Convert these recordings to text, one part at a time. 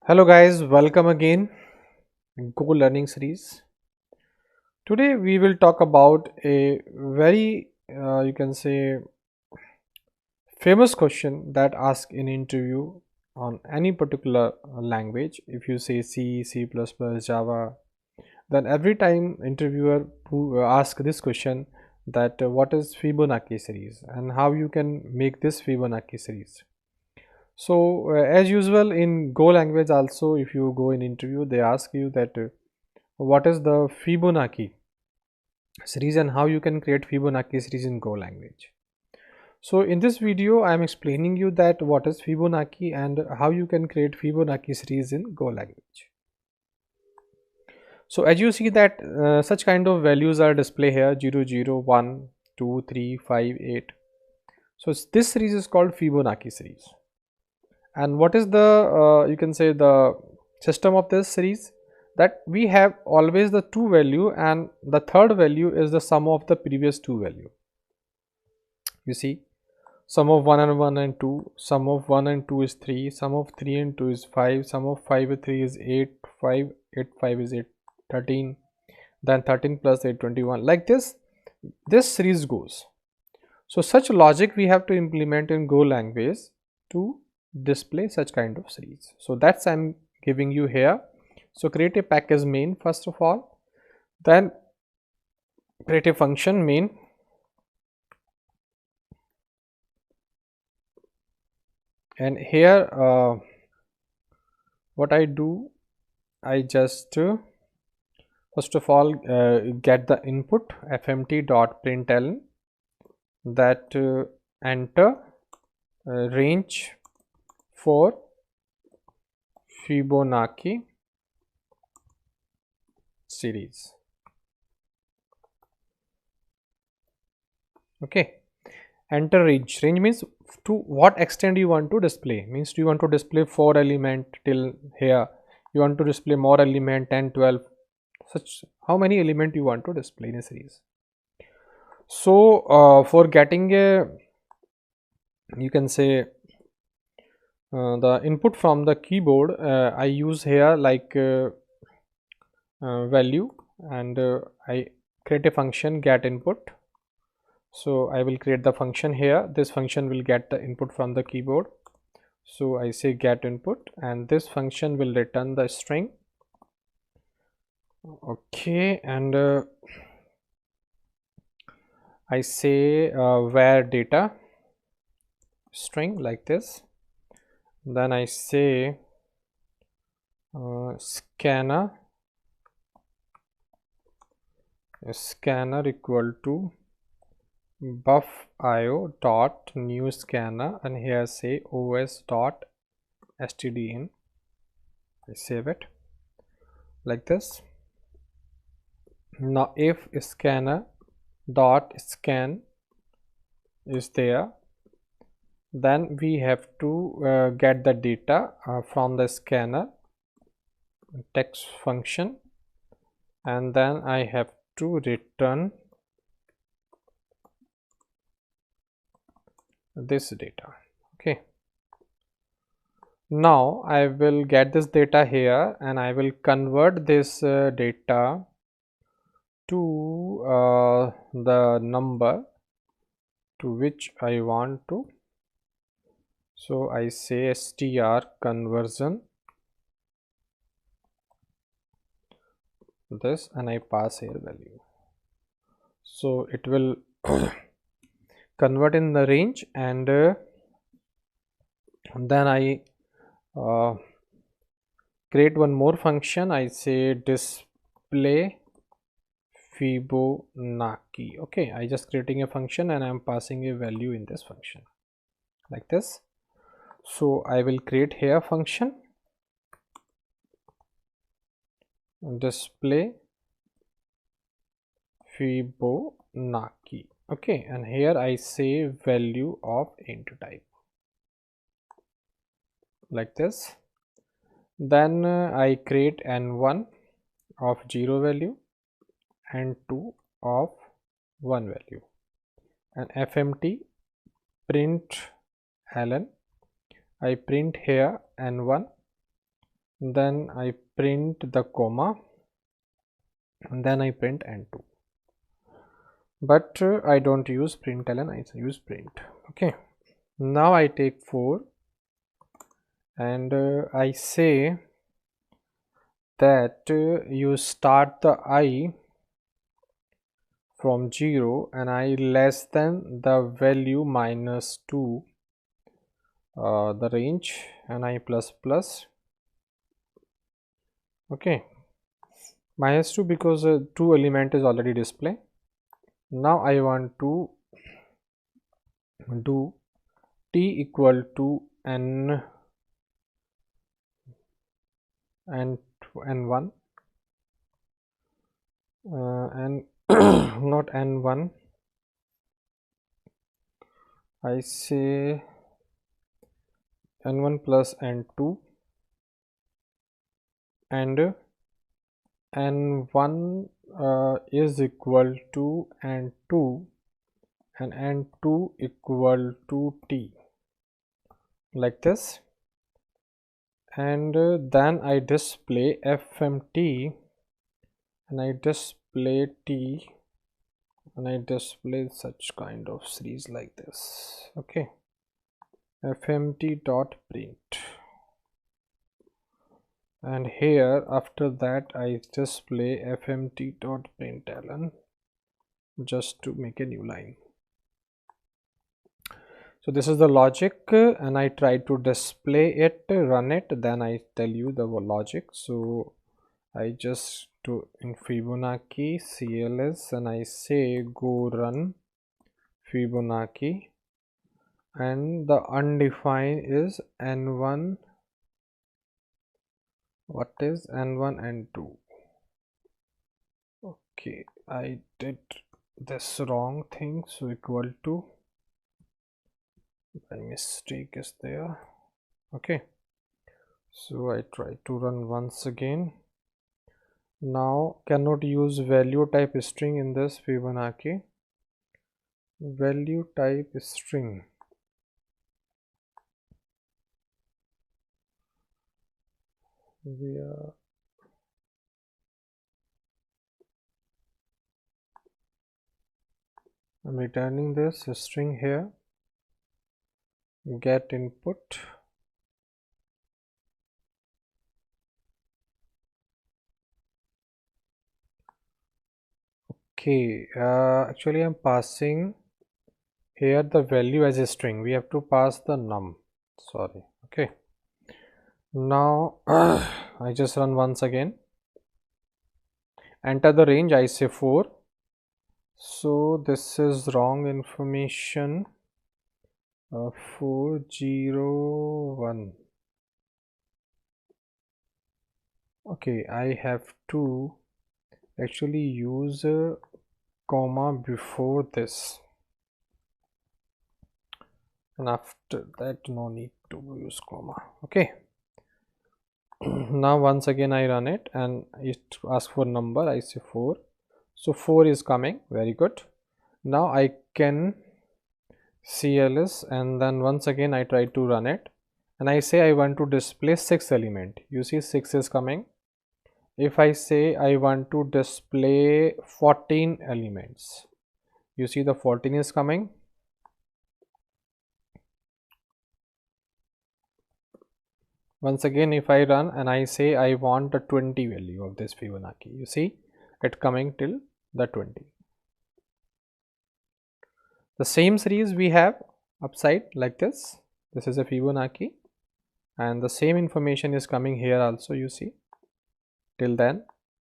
Hello guys, welcome again in Go Learning series. Today we will talk about a very you can say famous question that asked in interview on any particular language. If you say C, C++, Java, then every time interviewer who ask this question that what is Fibonacci series and how you can make this Fibonacci series. So as usual in Go language also, if you go in interview, they ask you that what is the Fibonacci series and how you can create Fibonacci series in Go language. So in this video I am explaining you that what is Fibonacci and how you can create Fibonacci series in Go language. So as you see that such kind of values are displayed here 0 0 1 2 3 5 8. So this series is called Fibonacci series. And what is the you can say the system of this series, that we have always the two value and the third value is the sum of the previous two value. You see, sum of 1 and 1 and 2, sum of 1 and 2 is 3, sum of 3 and 2 is 5, sum of 5 and 3 is 8, 5, 8, 5 is 8, 13, then 13 plus 8, 21. Like this series goes. So such logic we have to implement in Go language to display such kind of series. So that's I'm giving you here. So create a package main first of all, then create a function main, and here what I do, I just first of all get the input fmt.println that enter range for Fibonacci series. Okay, enter range. Range means to what extent you want to display. Means do you want to display 4 element till here, you want to display more element 10 12, such how many element you want to display in a series. So for getting a, you can say the input from the keyboard, I use here like value, and I create a function get input. So I will create the function here. This function will get the input from the keyboard. So I say get input, and this function will return the string. Okay, and I say where data string like this. Then I say scanner equal to buff.io dot new scanner, and here say os dot stdin. I save it like this. Now if scanner dot scan is there, then we have to get the data from the scanner text function, and then I have to return this data. Okay, now I will get this data here and I will convert this data to the number to which I want to. So I say str conversion this, and I pass here value. So it will convert in the range, and then I create one more function. I say display Fibonacci. Okay, I just creating a function and I'm passing a value in this function like this. So I will create here function display Fibonacci. Okay, and here I say value of int type like this. Then I create n1 of 0 value and 2 of 1 value, and fmt print ln. I print here n1 then I print the comma, and then I print n2. But I don't use println, I use print. Okay, now I take 4 and I say that you start the I from 0 and I less than the value minus 2, the range, and I plus plus. Okay, minus 2 because 2 element is already display. Now I want to do t equal to n and n1 and not n1, I say n1 plus n2 and n1 is equal to n2 and n2 equal to t, like this. And then I display fmt and I display t and I display such kind of series like this. Okay, fmt dot print, and here after that I display fmt dot println just to make a new line. So this is the logic, and I try to display it, run it, then I tell you the logic. So I just do in Fibonacci cls and I say go run Fibonacci, and the undefined is n1. What is n1 n2? Okay, I did this wrong thing, so equal to, my mistake is there. Okay, so I try to run once again. Now cannot use value type string in this Fibonacci. Value type string, I'm returning this string here, get input. Okay, actually I'm passing here the value as a string. We have to pass the num, sorry. Okay, now I just run once again, enter the range, I say 4. So this is wrong information, 401. Okay, I have to actually use a comma before this, and after that no need to use comma. Okay, now once again I run it and it asks for number, I say 4. So 4 is coming, very good. Now I can cls and then once again I try to run it and I say I want to display 6 element. You see 6 is coming. If I say I want to display 14 elements, you see the 14 is coming. Once again if I run and I say I want a 20 value of this Fibonacci, you see it coming till the 20. The same series we have upside like this. This is a Fibonacci and the same information is coming here also, you see, till then,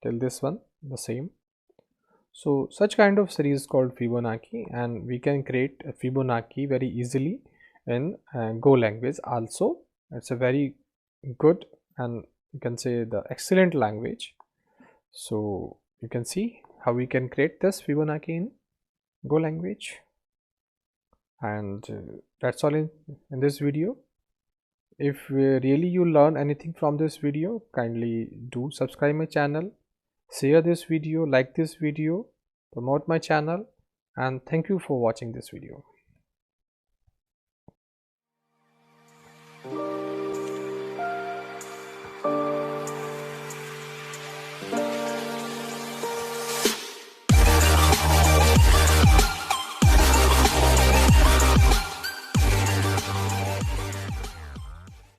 till this one, the same. So such kind of series called Fibonacci, and we can create a Fibonacci very easily in Go language also. It's a very good and you can say the excellent language. So you can see how we can create this Fibonacci in Go language. And that's all in this video. If really you learn anything from this video, kindly do subscribe my channel, share this video, like this video, promote my channel, and thank you for watching this video.